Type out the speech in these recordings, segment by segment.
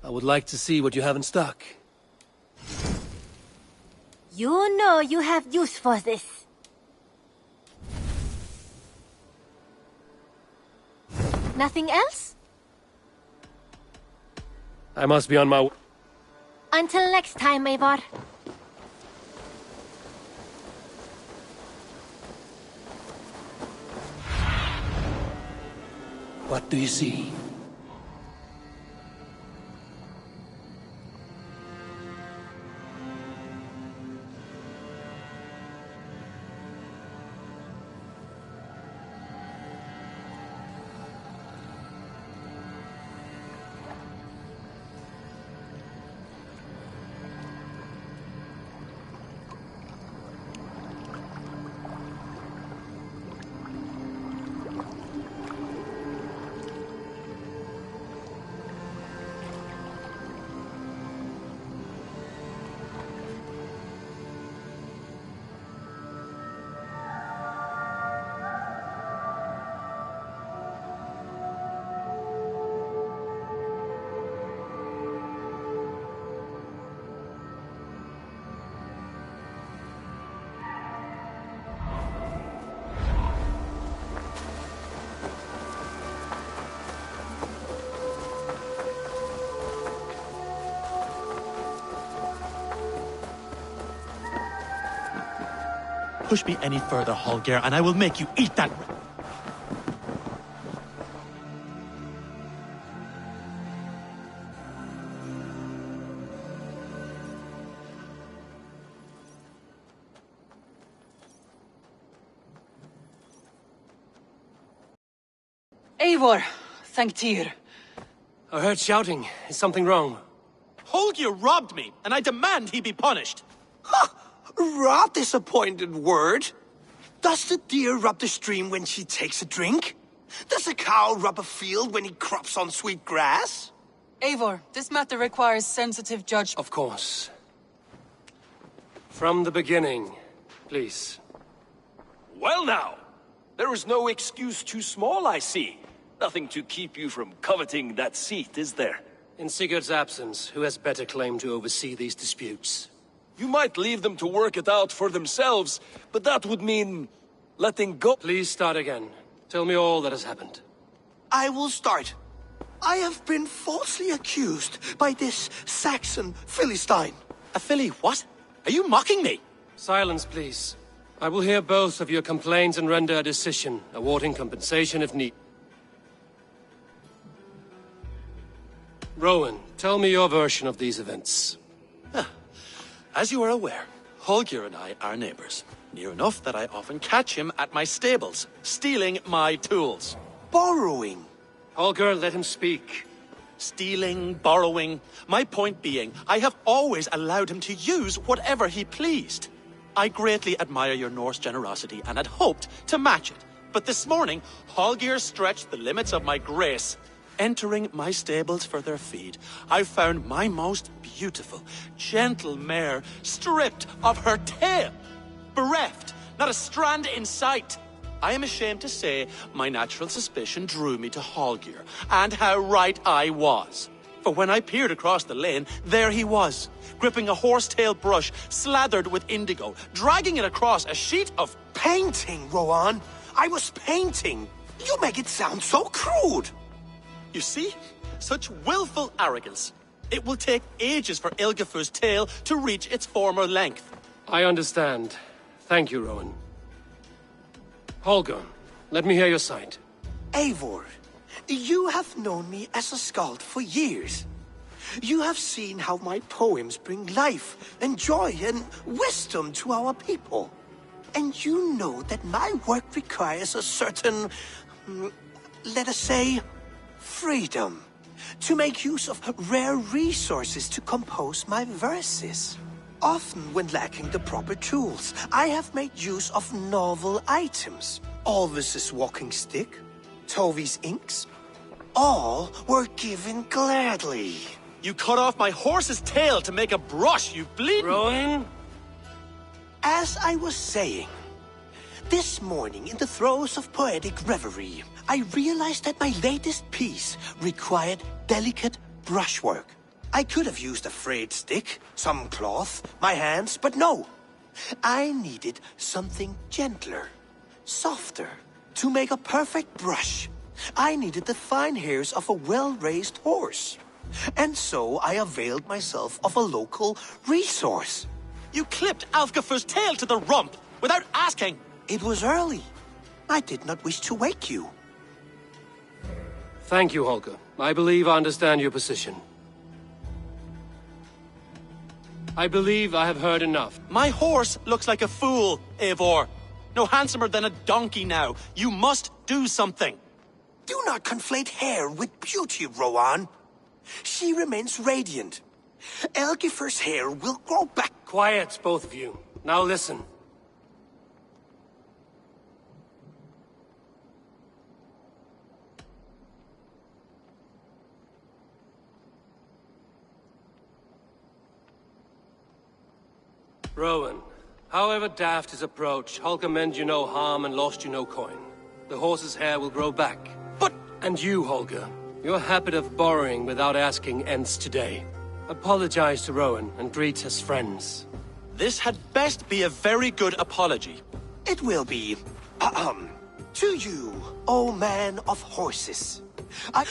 I would like to see what you have in stock. You know you have use for this. Nothing else? I must be on my... Until next time, Eivor. What do you see? Push me any further, Holger, and I will make you eat that... Eivor, thank Tyr. I heard shouting. Is something wrong? Holger robbed me, and I demand he be punished. Rot is a pointed word. Does the deer rub the stream when she takes a drink? Does a cow rub a field when he crops on sweet grass? Eivor, this matter requires sensitive judgment. Of course. From the beginning, please. Well now, there is no excuse too small, I see. Nothing to keep you from coveting that seat, is there? In Sigurd's absence, who has better claim to oversee these disputes? You might leave them to work it out for themselves, but that would mean letting go. Please start again. Tell me all that has happened. I will start. I have been falsely accused by this Saxon Philistine. A filly what? Are you mocking me? Silence, please. I will hear both of your complaints and render a decision, awarding compensation if need. Rowan, tell me your version of these events. As you are aware, Holger and I are neighbors. Near enough that I often catch him at my stables, stealing my tools. Borrowing. Holger, let him speak. Stealing, borrowing. My point being, I have always allowed him to use whatever he pleased. I greatly admire your Norse generosity and had hoped to match it. But this morning, Holger stretched the limits of my grace. Entering my stables for their feed, I found my most beautiful, gentle mare stripped of her tail. Bereft, not a strand in sight. I am ashamed to say my natural suspicion drew me to Holger, and how right I was. For when I peered across the lane, there he was, gripping a horsetail brush slathered with indigo, dragging it across a sheet of... Painting, Rowan. I was painting. You make it sound so crude. You see? Such willful arrogance. It will take ages for Ilgefu's tail to reach its former length. I understand. Thank you, Rowan. Holger, let me hear your side. Eivor, you have known me as a skald for years. You have seen how my poems bring life and joy and wisdom to our people. And you know that my work requires a certain, let us say, freedom. To make use of rare resources to compose my verses. Often when lacking the proper tools, I have made use of novel items. Alvis's walking stick, Tovi's inks, all were given gladly. You cut off my horse's tail to make a brush, you bleeding... Rowan? As I was saying, this morning in the throes of poetic reverie, I realized that my latest piece required delicate brushwork. I could have used a frayed stick, some cloth, my hands, but no. I needed something gentler, softer, to make a perfect brush. I needed the fine hairs of a well-raised horse. And so I availed myself of a local resource. You clipped Alfgafer's tail to the rump without asking. It was early. I did not wish to wake you. Thank you, Holger. I believe I understand your position. I believe I have heard enough. My horse looks like a fool, Eivor. No handsomer than a donkey now. You must do something. Do not conflate hair with beauty, Rowan. She remains radiant. Algifer's hair will grow back. Quiet, both of you. Now listen. Rowan, however daft his approach, Holger meant you no harm and lost you no coin. The horse's hair will grow back. But... And you, Holger, your habit of borrowing without asking ends today. Apologize to Rowan and greet his friends. This had best be a very good apology. It will be, to you, O man of horses.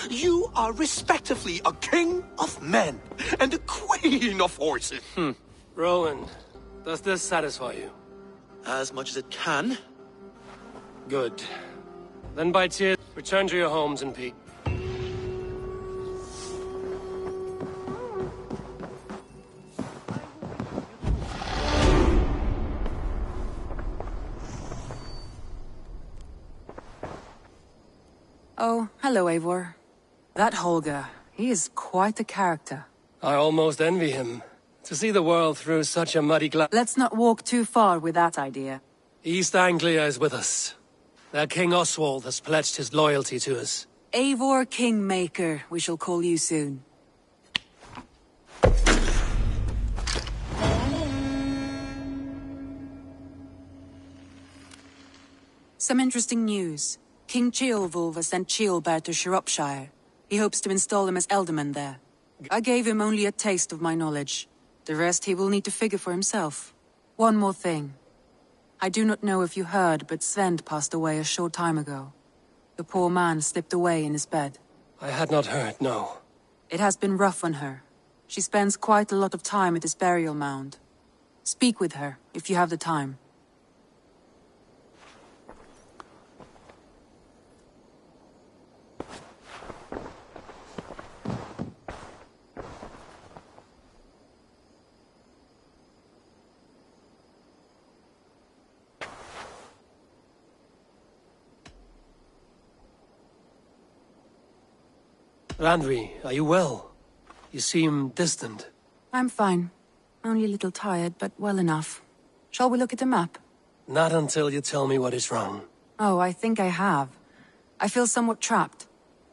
You are respectively a king of men and a queen of horses. Rowan, does this satisfy you? As much as it can. Good. Then by tears, return to your homes in peace. Oh, hello, Eivor. That Holger, he is quite a character. I almost envy him. To see the world through such a muddy glass. Let's not walk too far with that idea. East Anglia is with us. Their King Oswald has pledged his loyalty to us. Eivor Kingmaker, we shall call you soon. Some interesting news. King Ceolwulf has sent Ceolbert to Shropshire. He hopes to install him as Elderman there. I gave him only a taste of my knowledge. The rest he will need to figure for himself. One more thing. I do not know if you heard, but Svend passed away a short time ago. The poor man slipped away in his bed. I had not heard, no. It has been rough on her. She spends quite a lot of time at his burial mound. Speak with her, if you have the time. Randvi, are you well? You seem distant. I'm fine. Only a little tired, but well enough. Shall we look at the map? Not until you tell me what is wrong. Oh, I think I have. I feel somewhat trapped.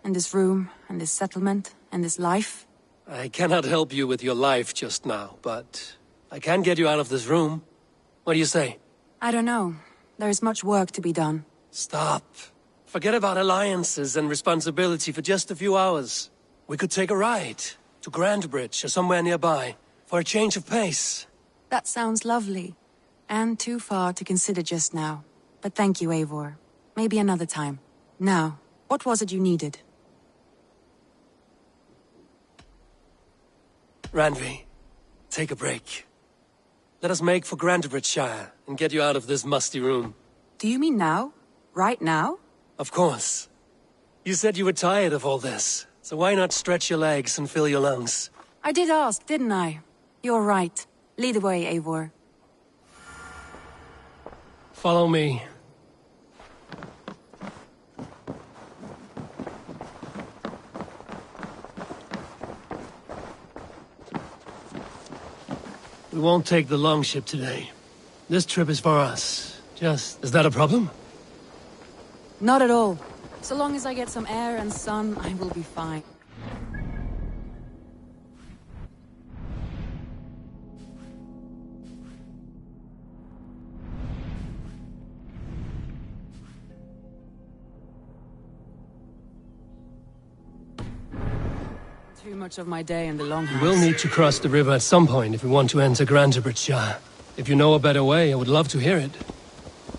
In this room, and this settlement, and this life. I cannot help you with your life just now, but I can get you out of this room. What do you say? I don't know. There is much work to be done. Stop. Forget about alliances and responsibility for just a few hours. We could take a ride to Grandbridge or somewhere nearby for a change of pace. That sounds lovely. And too far to consider just now. But thank you, Eivor. Maybe another time. Now, what was it you needed? Randvi, take a break. Let us make for Grandbridgeshire and get you out of this musty room. Do you mean now? Right now? Of course. You said you were tired of all this, so why not stretch your legs and fill your lungs? I did ask, didn't I? You're right. Lead the way, Eivor. Follow me. We won't take the longship today. This trip is for us. Is that a problem? Not at all. So long as I get some air and sun, I will be fine. Too much of my day in the longhouse. We'll need to cross the river at some point if we want to enter Grantebridgeshire. If you know a better way, I would love to hear it.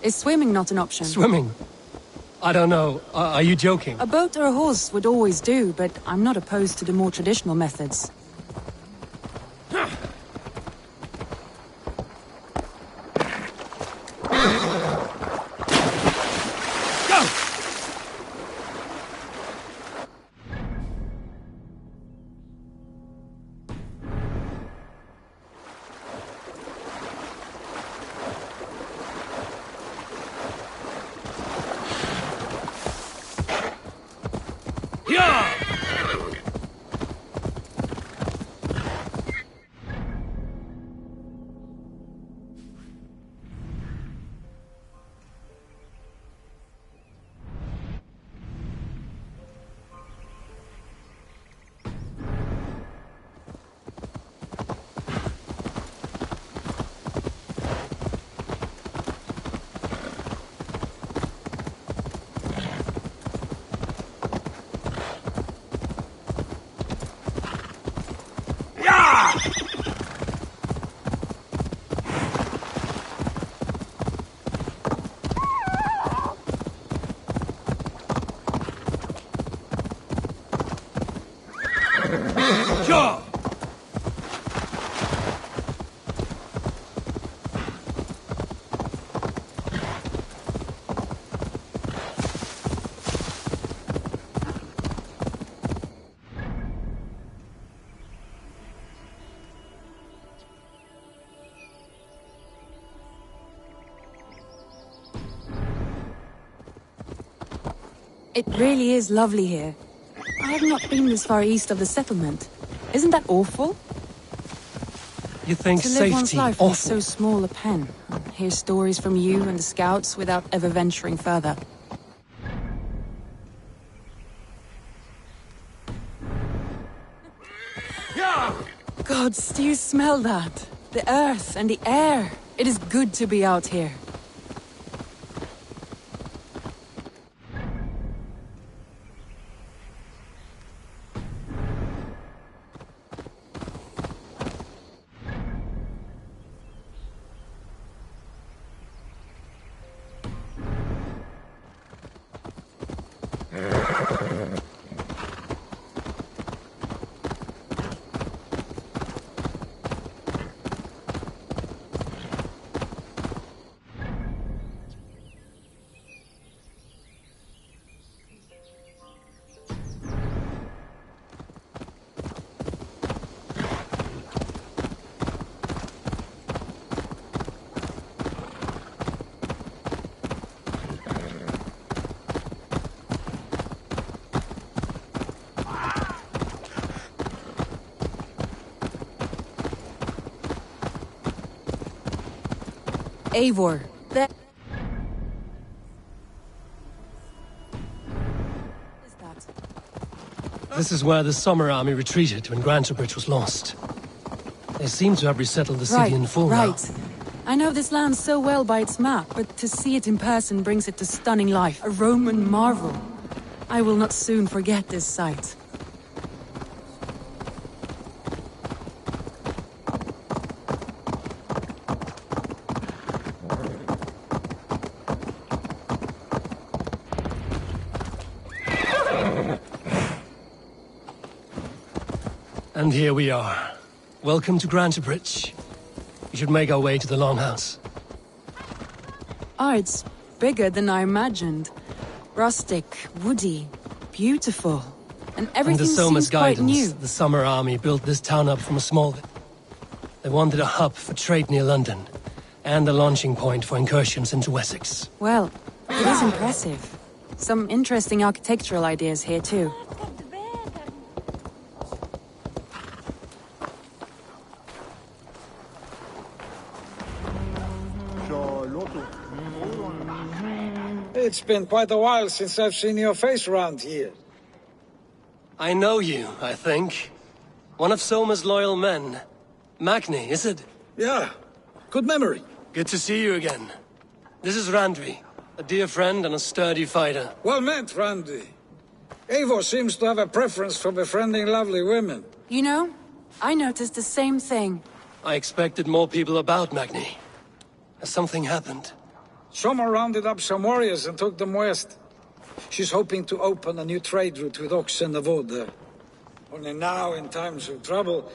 Is swimming not an option? Swimming? I don't know. Are you joking? A boat or a horse would always do, but I'm not opposed to the more traditional methods. It really is lovely here. I have not been this far east of the settlement. Isn't that awful? You think To live one's safety life in awful? so small a pen. Hear stories from you and the scouts without ever venturing further. Gods, do you smell that? The earth and the air. It is good to be out here. Eivor, that... What is that? This is where the Summer Army retreated when Grantebridge was lost. They seem to have resettled the city in full now. Right. I know this land so well by its map, but to see it in person brings it to stunning life. A Roman marvel. I will not soon forget this sight. And here we are. Welcome to Grantebridge. We should make our way to the Longhouse. Ah, it's bigger than I imagined. Rustic, woody, beautiful. And everything Under Soma's seems quite new. guidance, the Summer Army built this town up from a small bit. They wanted a hub for trade near London, and a launching point for incursions into Wessex. Well, it is impressive. Some interesting architectural ideas here too. It's been quite a while since I've seen your face around here. I know you, I think. One of Soma's loyal men. Magni, is it? Yeah, good memory. Good to see you again. This is Randvi, a dear friend and a sturdy fighter. Well met, Randy. Eivor seems to have a preference for befriending lovely women. You know, I noticed the same thing. I expected more people about, Magni. Has something happened? Someone rounded up some warriors and took them west. She's hoping to open a new trade route with Oxen and Wood. Only now, in times of trouble,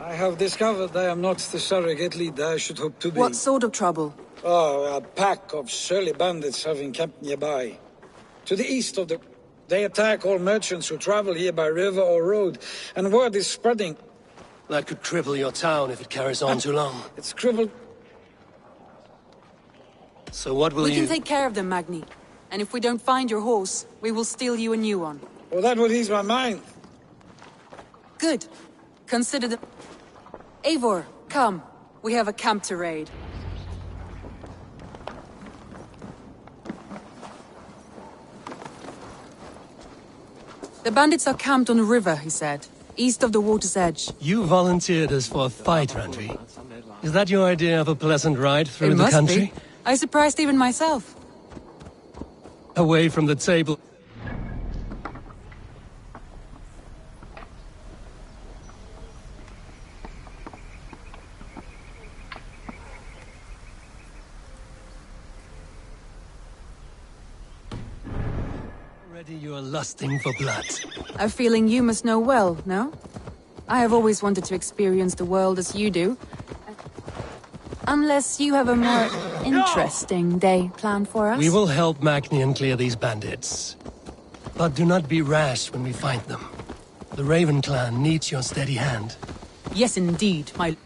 I have discovered I am not the surrogate leader I should hope to be. What sort of trouble? Oh, a pack of surly bandits have encamped nearby. To the east of the... They attack all merchants who travel here by river or road, and word is spreading. That could cripple your town if it carries on too long. It's crippled... So what will We you... can take care of them, Magni. And if we don't find your horse, we will steal you a new one. Well, that would ease my mind. Good. Consider the... Eivor, come. We have a camp to raid. The bandits are camped on the river, he said. East of the water's edge. You volunteered us for a fight, Randvi. Is that your idea of a pleasant ride through It the must country? be. I surprised even myself. Away from the table. Already you are lusting for blood. A feeling you must know well, no? I have always wanted to experience the world as you do. Unless you have a more interesting day planned for us. We will help Magnian clear these bandits. But do not be rash when we find them. The Raven clan needs your steady hand. Yes, indeed, my...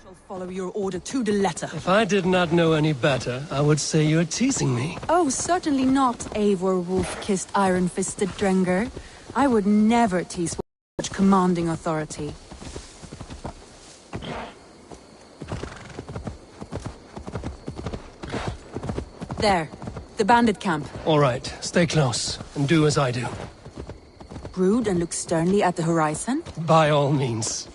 shall follow your order to the letter. If I did not know any better, I would say you're teasing me. Oh, certainly not, Eivor wolf-kissed iron-fisted Drenger. I would never tease such commanding authority. There, the bandit camp. All right, stay close, and do as I do. Brood and look sternly at the horizon. By all means.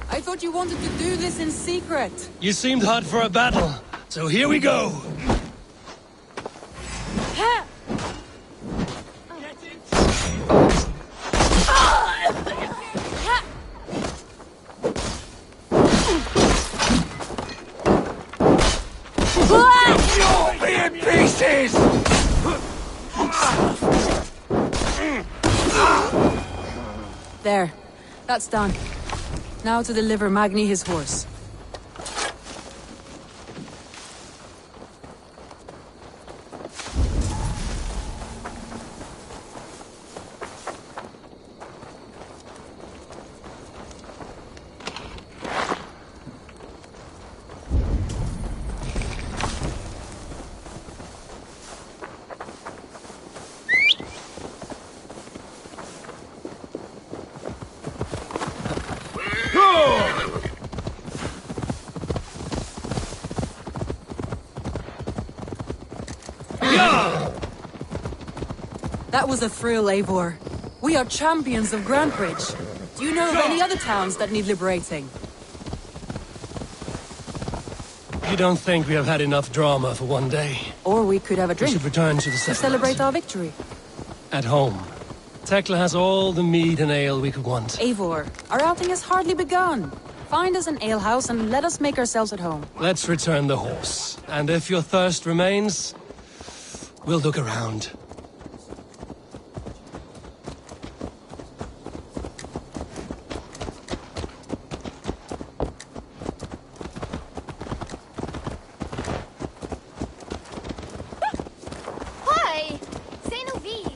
I thought you wanted to do this in secret. You seemed hot for a battle, so here we go. You'll be in pieces! There, that's done. Now to deliver Magni his horse. That was a thrill, Eivor. We are champions of Grandbridge. Do you know of any other towns that need liberating? You don't think we have had enough drama for one day? Or we could have a We drink should return to the to settlement. celebrate our victory. At home. Tekla has all the mead and ale we could want. Eivor, our outing has hardly begun. Find us an alehouse and let us make ourselves at home. Let's return the horse. And if your thirst remains, we'll look around. Why? C'est nous vive.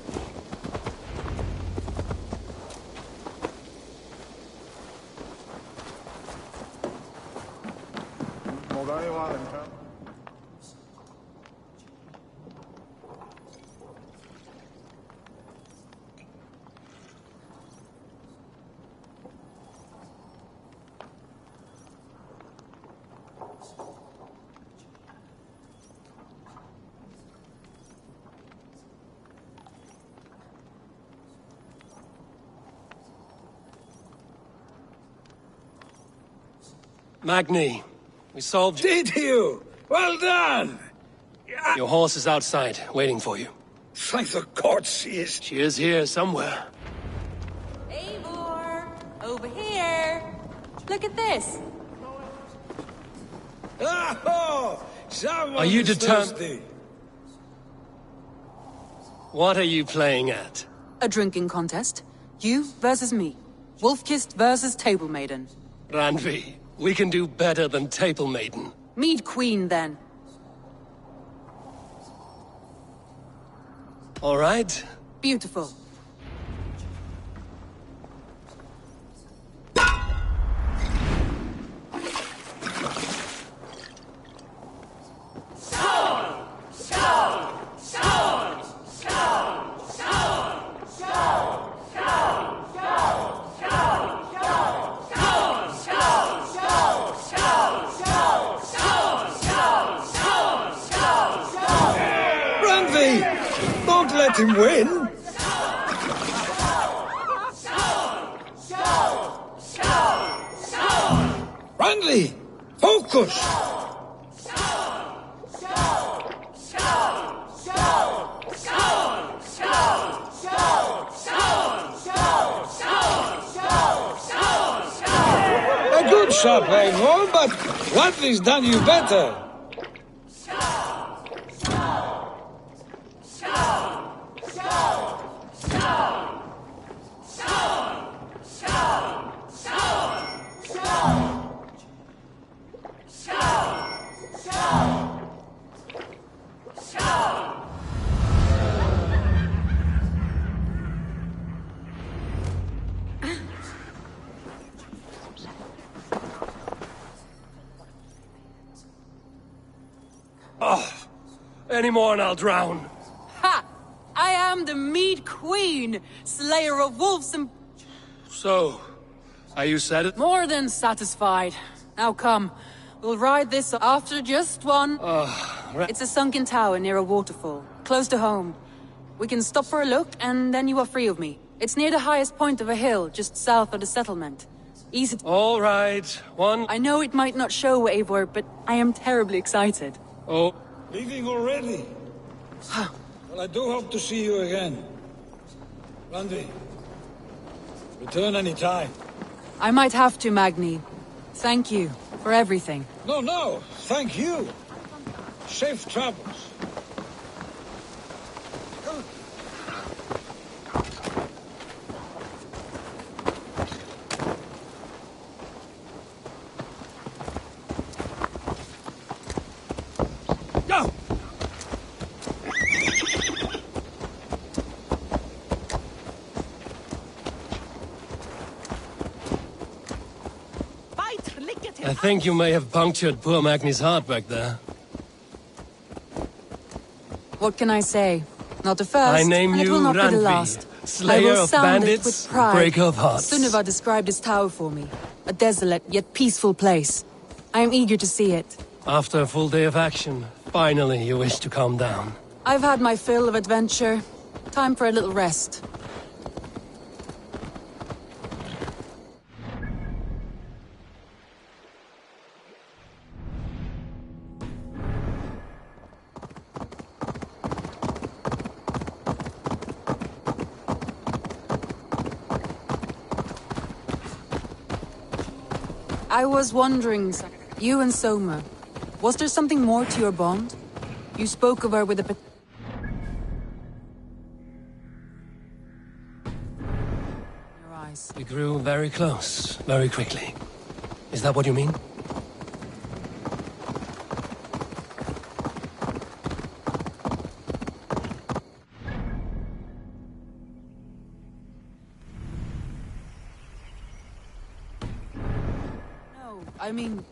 Magni, we solved... Did you? Well done! Your horse is outside, waiting for you. Thank the gods he is... She is here somewhere. Eivor! Over here! Look at this! Oh, someone Are you is determined? thirsty. What are you playing at? A drinking contest. You versus me. Wolf-kissed versus Table Maiden. Ranvi, we can do better than Table Maiden. Mead Queen, then. All right? Beautiful. Ranvi! Don't let him win! Ranvi! Focus! A good shot, Eivor, but Ranvi's done you better. Any more and I'll drown. Ha! I am the Mead Queen, slayer of wolves and... So, are you satisfied? More than satisfied. Now come, we'll ride this after just one. It's a sunken tower near a waterfall, close to home. We can stop for a look, and then you are free of me. It's near the highest point of a hill, just south of the settlement. Easy. All right, one... I know it might not show, Eivor, but I am terribly excited. Oh, Leaving already? Well, I do hope to see you again. Ranvi, return any time. I might have to, Magni. Thank you for everything. No, thank you. Safe travels. go! I think you may have punctured poor Magni's heart back there. What can I say? Not the first, I name and it you will not be the Ranvi, last. I slayer will of sound it bandits, with pride. breaker of hearts. Sunniva described this tower for me. A desolate yet peaceful place. I am eager to see it. After a full day of action, finally you wish to calm down. I've had my fill of adventure. Time for a little rest. I was wondering, you and Soma, was there something more to your bond? You spoke of her with a bit... your eyes. We grew very close, very quickly. Is that what you mean? No, I mean...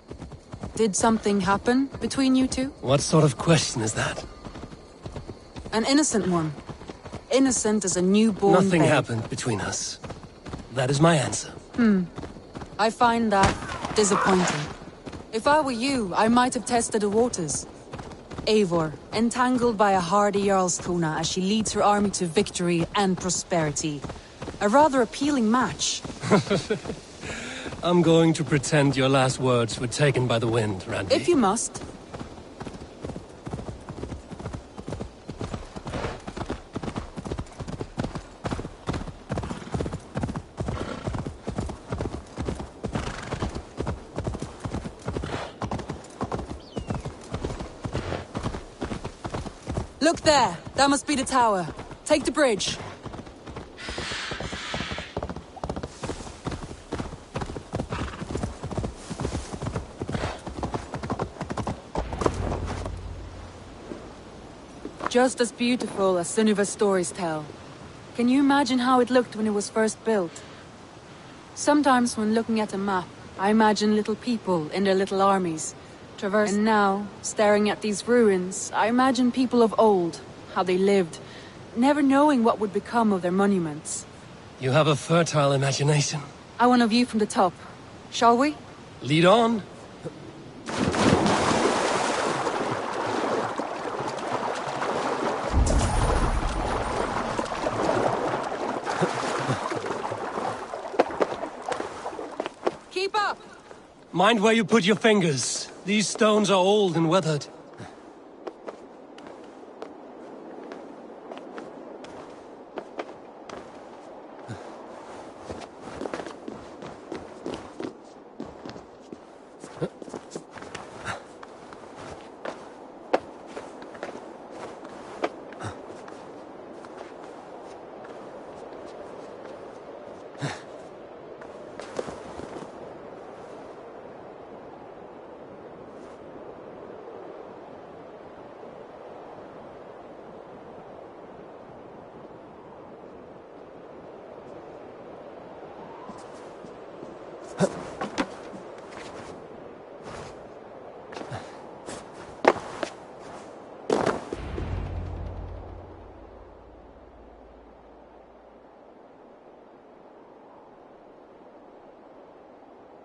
Did something happen between you two? What sort of question is that? An innocent one. Innocent as a newborn Nothing babe. happened between us. That is my answer. I find that disappointing. If I were you, I might have tested the waters. Eivor, entangled by a hardy Jarlskona as she leads her army to victory and prosperity. A rather appealing match. I'm going to pretend your last words were taken by the wind, Randy. If you must. Look there! That must be the tower. Take the bridge. Just as beautiful as Sunniva's stories tell. Can you imagine how it looked when it was first built? Sometimes when looking at a map, I imagine little people in their little armies, traversing. And now, staring at these ruins, I imagine people of old, how they lived, never knowing what would become of their monuments. You have a fertile imagination. I want a view from the top. Shall we? Lead on. Keep up! Mind where you put your fingers. These stones are old and weathered.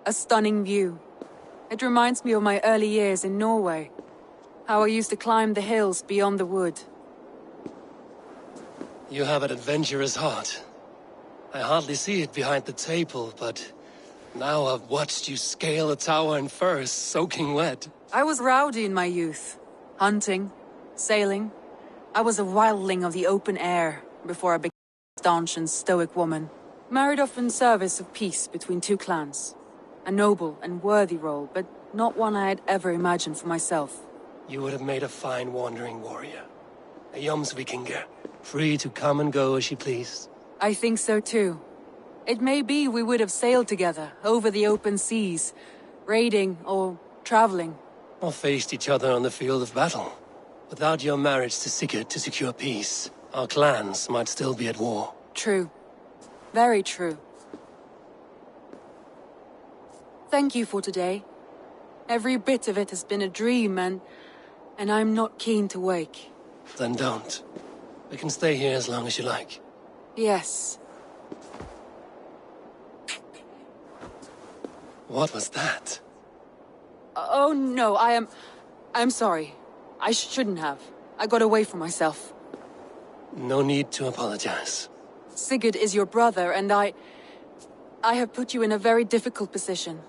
A stunning view. It reminds me of my early years in Norway. How I used to climb the hills beyond the wood. You have an adventurous heart. I hardly see it behind the table, but now I've watched you scale a tower in furs, soaking wet. I was rowdy in my youth. Hunting, sailing. I was a wildling of the open air before I became a staunch and stoic woman. Married off in service of peace between two clans. A noble and worthy role, but not one I had ever imagined for myself. You would have made a fine wandering warrior. A Jomsvikinger, free to come and go as she pleased. I think so too. It may be we would have sailed together, over the open seas, raiding or traveling. Or faced each other on the field of battle. Without your marriage to Sigurd to secure peace, our clans might still be at war. True. Very true. Thank you for today. Every bit of it has been a dream, and I'm not keen to wake. Then don't. We can stay here as long as you like. Yes. What was that? Oh no, I'm sorry. I shouldn't have. I got away from myself. No need to apologize. Sigurd is your brother, and I have put you in a very difficult position.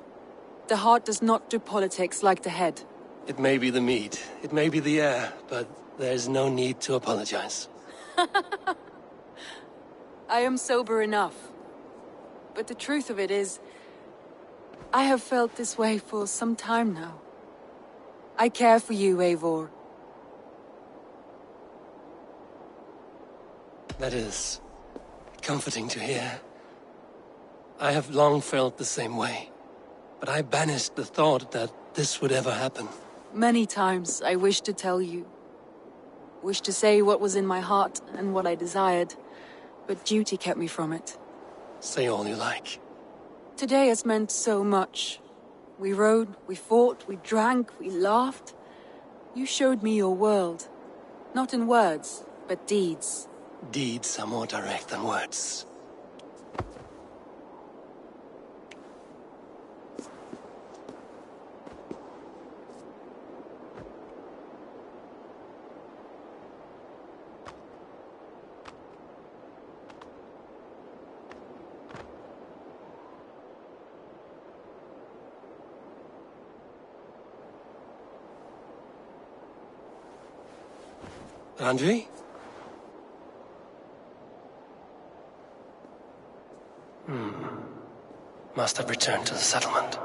The heart does not do politics like the head. It may be the meat, it may be the air, but there's no need to apologize. I am sober enough. But the truth of it is, I have felt this way for some time now. I care for you, Eivor. That is comforting to hear. I have long felt the same way, but I banished the thought that this would ever happen. Many times I wished to tell you. Wished to say what was in my heart and what I desired, but duty kept me from it. Say all you like. Today has meant so much. We rode, we fought, we drank, we laughed. You showed me your world. Not in words, but deeds. Deeds are more direct than words. Andri? Must have returned to the settlement.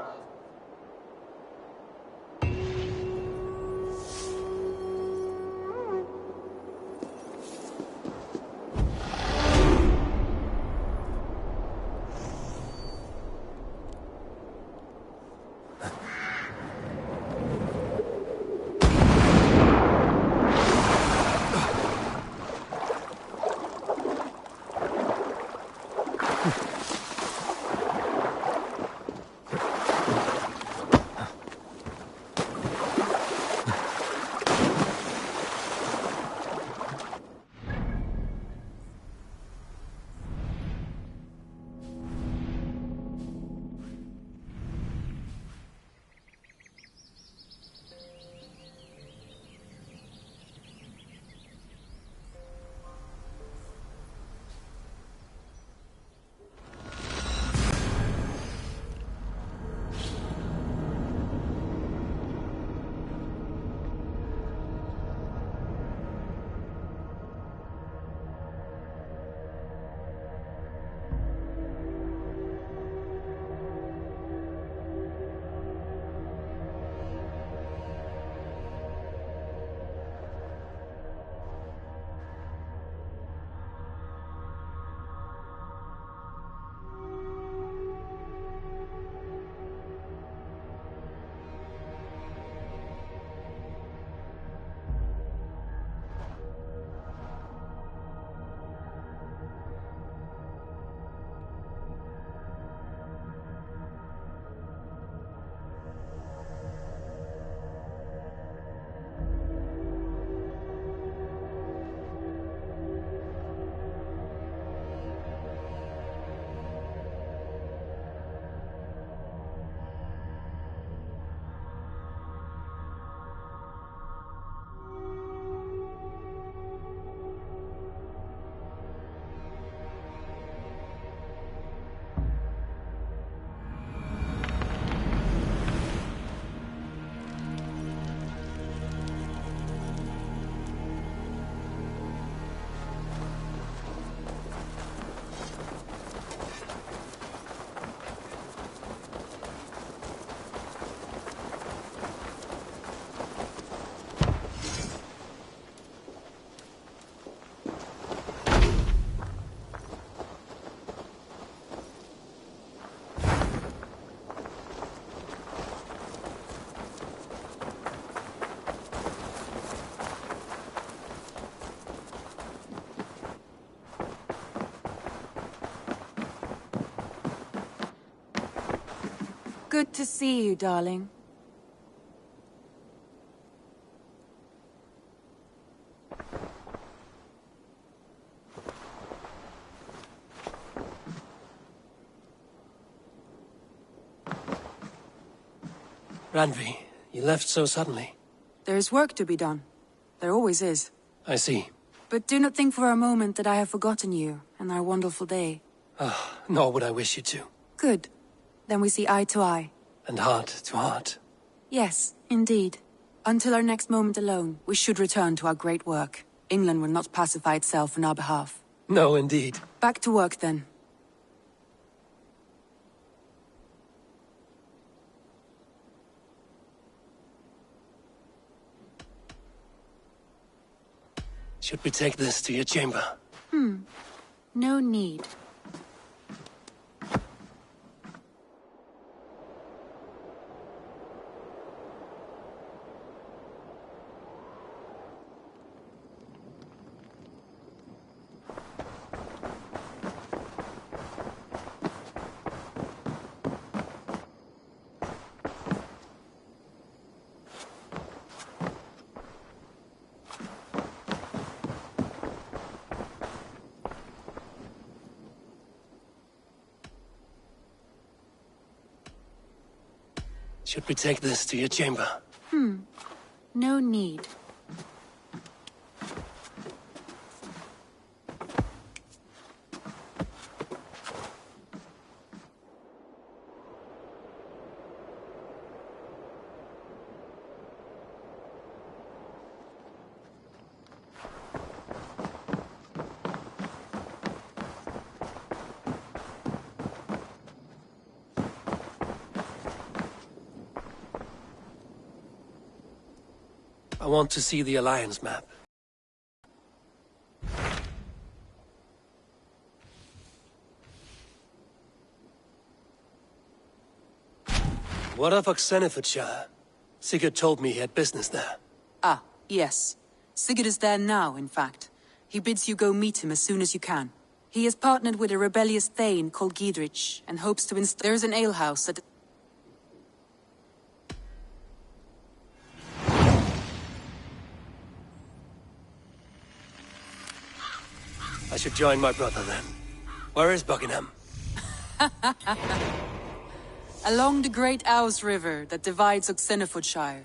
Good to see you, darling. Randvi, you left so suddenly. There is work to be done. There always is. I see. But do not think for a moment that I have forgotten you and our wonderful day. Nor would I wish you to. Good. Then we see eye to eye. And heart to heart. Yes, indeed. Until our next moment alone, we should return to our great work. England will not pacify itself on our behalf. No, indeed. Back to work, then. Should we take this to your chamber? No need. Should we take this to your chamber? No need. I want to see the Alliance map. What of Oxenfordshire? Sigurd told me he had business there. Ah, yes. Sigurd is there now, in fact. He bids you go meet him as soon as you can. He has partnered with a rebellious Thane called Giedrich, and hopes to inst— There is an alehouse at— I should join my brother then. Where is Buckingham? along the great Ouse River that divides Oxenfordshire.